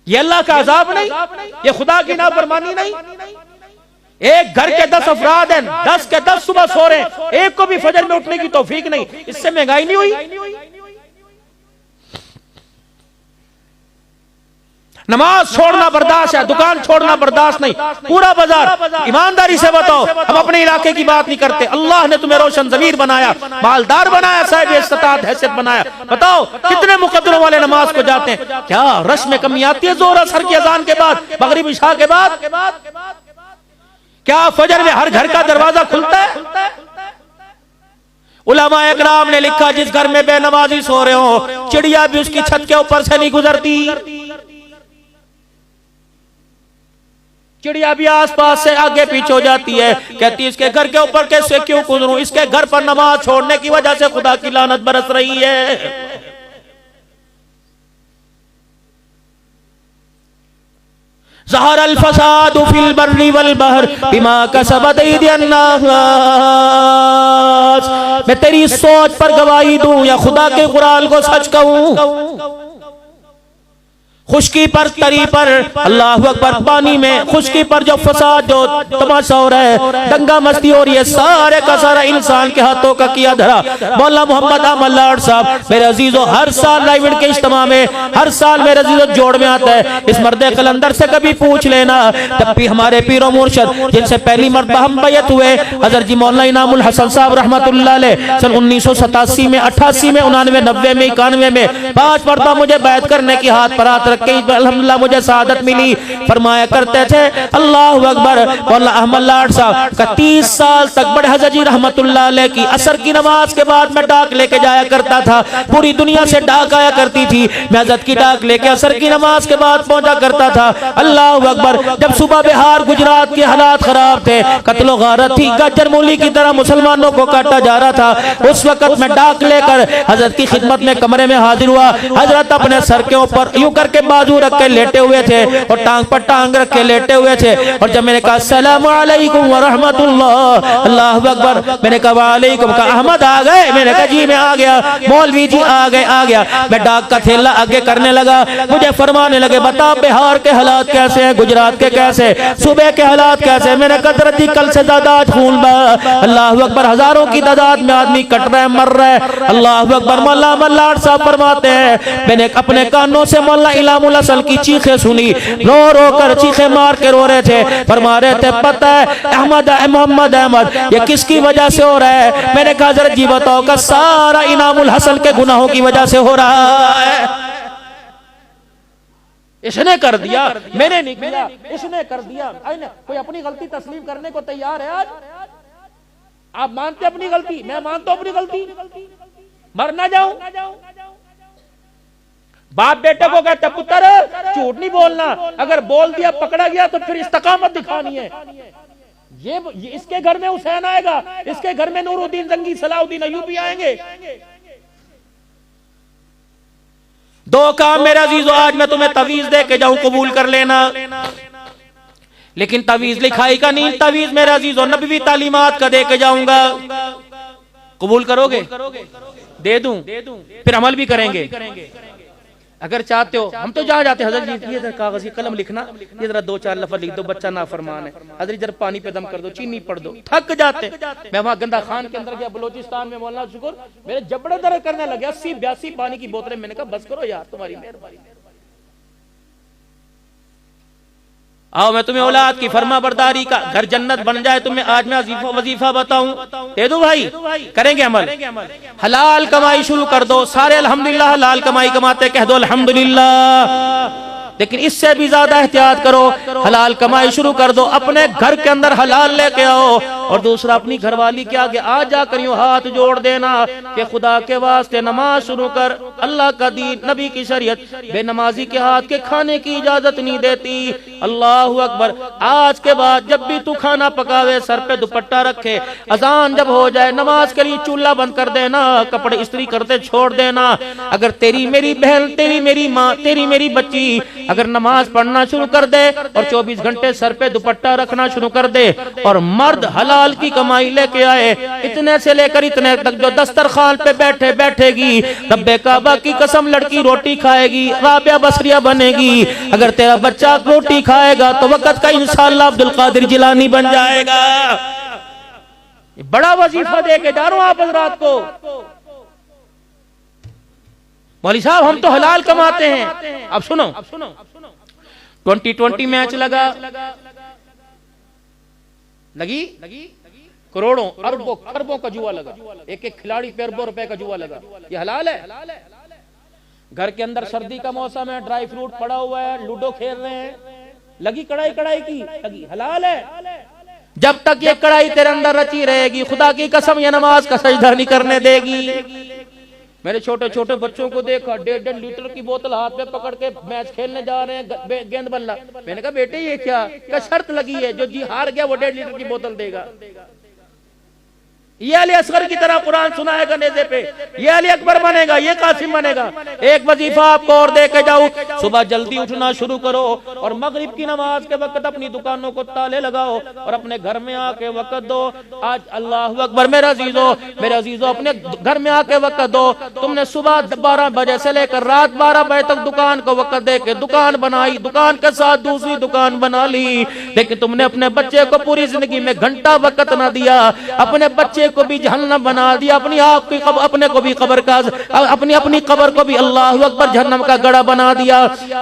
ये अल्लाह का अजाब नहीं, ये खुदा की नाफरमानी नहीं। एक घर के 10 अफराद हैं, 10 के 10 सुबह सो रहे हैं, एक को भी फजर में उठने की तौफीक नहीं, इससे महंगाई नहीं हुई? नमाज छोड़ना बर्दाश्त है, दुकान छोड़ना बर्दाश्त नहीं, पूरा बाजार। ईमानदारी से बताओ, हम अपने इलाके की बात नहीं करते। अल्लाह ने तुम्हें रोशन ज़मीर बनाया, मालदार बनाया, साहिब इस्तात हैसियत बनाया। बताओ कितने मुकद्दरों वाले नमाज को जाते हैं? क्या रश में कमी आती है जोर असर की अजान के बाद, मगरिब इशा के बाद? क्या फजर में हर घर का दरवाजा खुलता है? उलमा इकराम ने लिखा, जिस घर में बेनमाजी सो रहे हो, चिड़िया भी उसकी छत के ऊपर से नहीं गुजरती, चिड़िया भी आसपास से आगे पीछे हो जाती है, कहती है इसके घर के ऊपर कैसे क्यों गुजरूं, इसके घर पर नमाज छोड़ने की वजह से खुदा की लानत बरस रही है। ज़हर अल फसादु फिल बर्रि वल बहर बिमा कसबत अयदियन नास। मैं तेरी सोच पर गवाही दूं या खुदा के कुरान को सच कहूं? खुशकी पर तरी पर, अल्लाह अकबर, पानी में खुशकी पर जो फसाद, जो तमाशा हो रहा है, दंगा मस्ती हो रही है, सारे का सारा इंसान के हाथों का किया धरा। मौलाना मोहम्मद अहमद लाड साहब मेरे अजीजों, हर साल लाइव के इज्तिमा में, हर साल मेरे अजीजों जोड़ में आता है। इस मर्दे कलंदर से कभी पूछ लेना, तब भी हमारे पीरो मुर्शद जिनसे पहली मर्तबा हम बैत हुए, हज़रत जी मौलाना इनामुल हसन साहब रहमतुल्लाह अलैह, सन 1987 में, 88 में, 89, 90 में, 91 में 5 मर्तबा मुझे बैत करने की हाथ पर हाथ अल्हम्दुलिल्लाह मुझे सादत मिली। फरमाया करते थे, अल्लाहु अकबर, मौलाना अहमद लाड साहब का 30 साल तक बड़े हज़रत जी रहमतुल्लाह अलैह की असर की नमाज के बाद मैं डाक लेके जाया करता था। पूरी दुनिया से डाक आया करती थी, मैं हज़रत की डाक लेके असर की नमाज के बाद पहुंचा करता था। अल्लाहु अकबर, जब सुबह बिहार गुजरात के हालात खराब थे, कत्लो गारत थी, गाजर मूली की तरह मुसलमानों को काटा जा रहा था, उस वक्त मैं डाक लेकर हज़रत की खिदमत में कमरे में हाजिर हुआ। हज़रत अपने सर के ऊपर यूं करके बाजू रख के लेटे हुए थे और टांग पर टांग रख के लेटे हुए थे। और जब मैंने कहा अस्सलामु अलैकुम व रहमतुल्लाह, अल्लाहु अकबर, मैंने कहा वालेकुम, कहा अहमद आ गए? मैंने कहा जी मैं आ गया। मौलवी जी आ गए, आ गया। मैं डाक का थैला आगे करने लगा, मुझे फरमाने लगे बता बिहार के हालात कैसे हैं, गुजरात के कैसे, सुबह के हालात कैसे? मैंने कहा दरदी कल से ज्यादा आज खून बहा। अल्लाहु अकबर, हजारों की तादाद में आदमी कट रहा है, मर रहा है। अल्लाहु अकबर। मौलाना अहमद लाड साहब फरमाते हैं, मैंने अपने कानों से मौलाना इलामुल हसन की चीखें सुनी, रो रो कर चीखें मार के रो रहे थे, फरमा रहे थे पता है अहमद, मोहम्मद अहमद, ये किसकी वजह से हो रहा है? मैंने कहा जरा जी बताओ, का सारा इनामुल हसन के गुनाहों की वजह से हो रहा है। इसने कर दिया, मैंने नहीं किया, इसने कर दिया। कोई अपनी गलती तस्लीम करने को तैयार है? आज आप मानते अपनी गलती, मैं मानता हूं अपनी गलती, मर ना जाऊं। बाप बेटे को कहते पुत्र झूठ नहीं बोलना, अगर बोल दिया पकड़ा गया तो फिर इस्तकामत दिखानी है। ये इसके घर में हुसैन आएगा, इसके घर में नूरुद्दीन जंगी, सलाउद्दीन अय्यूबी आएंगे। दो काम मेरा अजीजों, आज मैं तुम्हें तवीज दे के जाऊं, कबूल कर लेना, लेकिन तवीज लिखाई का नहीं, तवीज मेरा अजीजों नबवी तालीमात का दे के जाऊंगा। कबूल करोगे? दे दूं, फिर अमल भी करेंगे। अगर चाहते हो, हम तो जहाँ जाते हजरत जी ये कागज की कलम लिखना, ये जरा 2-4 लफ्ज लिख दो, बच्चा नाफरमान है, हजरत जरा पानी पे दम कर दो, चीनी पढ़ दो, थक जाते। मैं वहां गंदा खान के अंदर गया बलोचिस्तान में, मौलाना शुक्र, मेरे जबड़े दर्द करने लगे, 80-82 पानी की बोतलें। मैंने कहा बस करो यार, तुम्हारी मेहरबानी। आओ मैं तुम्हें औलाद की फरमा बरदारी का घर जन्नत बन जाए तुम्हें आज मैं वजीफा बताऊं, दे दो भाई, करेंगे अमल। हलाल कमाई शुरू कर दो, सारे अल्हम्दुलिल्लाह हलाल कमाई कमाते, कह दो अल्हम्दुलिल्लाह। लेकिन इससे भी ज्यादा एहतियात करो, हलाल कमाई शुरू कर दो, अपने घर के अंदर हलाल लेके आओ। और दूसरा, अपनी घरवाली के आगे आ जाकर यूं हाथ जोड़ देना कि खुदा के वास्ते नमाज शुरू कर, अल्लाह का दीन, नबी की शरीयत बेनमाजी के हाथ के खाने की इजाजत नहीं देती। अल्लाहु अकबर। आज के बाद जब भी तू खाना पकावे, सर पे दुपट्टा रखे, अजान जब हो जाए नमाज के लिए चूल्हा बंद कर देना, कपड़े इस्त्री करते छोड़ देना। अगर तेरी मेरी बहन, तेरी मेरी माँ, तेरी मेरी बच्ची अगर नमाज पढ़ना शुरू कर दे और 24 घंटे सर पे दुपट्टा रखना शुरू कर दे और मर्द हलाल की कमाई लेके आए, इतने से लेकर इतने तक जो दस्तरखान पे बैठेगी, रब्बे काबा की कसम लड़की रोटी खाएगी, राबिया बसरिया बनेगी। अगर तेरा बच्चा रोटी खाएगा तो वक्त का इंशाअल्लाह अब्दुल कादिर जिलानी बन जाएगा। बड़ा वजीफा दे के जा रहा हूं आप हजरात को। मौलवी साहब हम तो हलाल कमाते हैं। अब सुनो, 2020 मैच लगी करोड़ों अरबों खरबों का जुआ लगा, एक एक खिलाड़ी पे अरबों रुपए का जुआ लगा। ये हलाल है? घर के अंदर सर्दी का मौसम है, ड्राई फ्रूट पड़ा हुआ है, लूडो खेल रहे हैं, लगी कड़ाई की लगी, हलाल है? जब तक ये कड़ाई तेरे अंदर रची रहेगी, खुदा की कसम ये नमाज का सजदा नहीं करने देगी। मेरे छोटे छोटे बच्चों को देखा, 1.5 लीटर की बोतल हाथ में पकड़ के मैच खेलने जा रहे हैं, गेंद बल्ला। मैंने कहा बेटे ये क्या शर्त लगी है, जो जी हार गया वो 1.5 लीटर की बोतल देगा। ये अली असगर की तरह कुरान सुनाएगा नेज़े पे, ये अली अकबर बनेगा, ये कासिम बनेगा। एक वजीफा आपको और दे के जाऊं, सुबह जल्दी उठना शुरू करो और मगरिब की नमाज के वक्त अपनी दुकानों को ताले लगाओ और अपने घर में आके वक्त दो। आज अल्लाह अकबर मेरे अजीजों अपने घर में आके वक्त दो। तुमने सुबह 12 बजे से लेकर रात 12 बजे तक दुकान को वक्त दे के दुकान बनाई, दुकान के साथ दूसरी दुकान बना ली, लेकिन तुमने अपने बच्चे को पूरी जिंदगी में घंटा वक्त ना दिया। अपने बच्चे को भी जहन्नम बना दिया, अपने को भी कब्र का अपनी कब्र को भी अल्लाह अकबर जहन्नम का गड़ा बना दिया।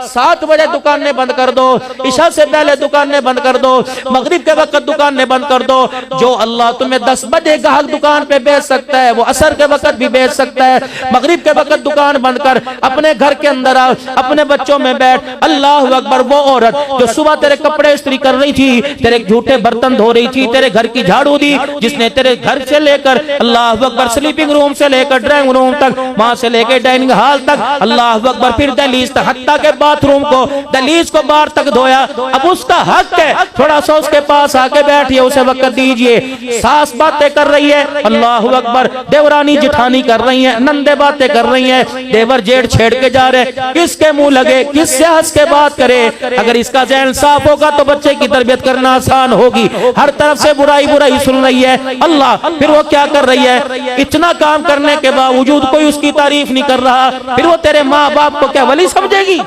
7 बजे दुकानें बंद कर दो, इशा से पहले दुकानें बंद कर दो, मगरिब के वक्त दुकानें बंद कर दो। जो अल्लाह तुम्हें 10 बजे ग्राहक दुकान पे बेच सकता है वो असर के वक्त भी बेच सकता है। मगरिब के वक्त दुकान बंद कर, अपने घर के अंदर आ, अपने बच्चों में बैठ। अल्लाह अकबर, वो औरत जो सुबह तेरे कपड़े इस्त्री कर रही थी, तेरे झूठे बर्तन धो रही थी, तेरे घर की झाड़ू दी, जिसने तेरे घर से लेकर अल्लाह अकबर स्लीपिंग रूम से लेकर ड्राइंग रूम तक, वहां से लेकर डाइनिंग हॉल तक, अल्लाह अकबर फिर दहलीज तक, हत्ता के बाथरूम को, दहलीज को बाहर तक धोया। अब उसका हक है, थोड़ा सा उसके पास आके बैठिए, उसे वक्त दीजिए। सास बातें कर रही है, अल्लाह अकबर, देवरानी जिठानी कर रही है, नंदे बातें कर रही है, देवर जेठ छेड़ के जा रहे, किसके मुंह लगे, किससे हंस के बात करे। अगर इसका ज़हन साफ होगा तो बच्चे की तरबियत करना आसान होगी। हर तरफ से बुराई सुन रही है, अल्लाह फिर वो क्या कर रही है, इतना काम करने के बावजूद कोई उसकी तारीफ नहीं कर रहा, फिर वो तेरे माँ बाप को क्या वली समझेगी?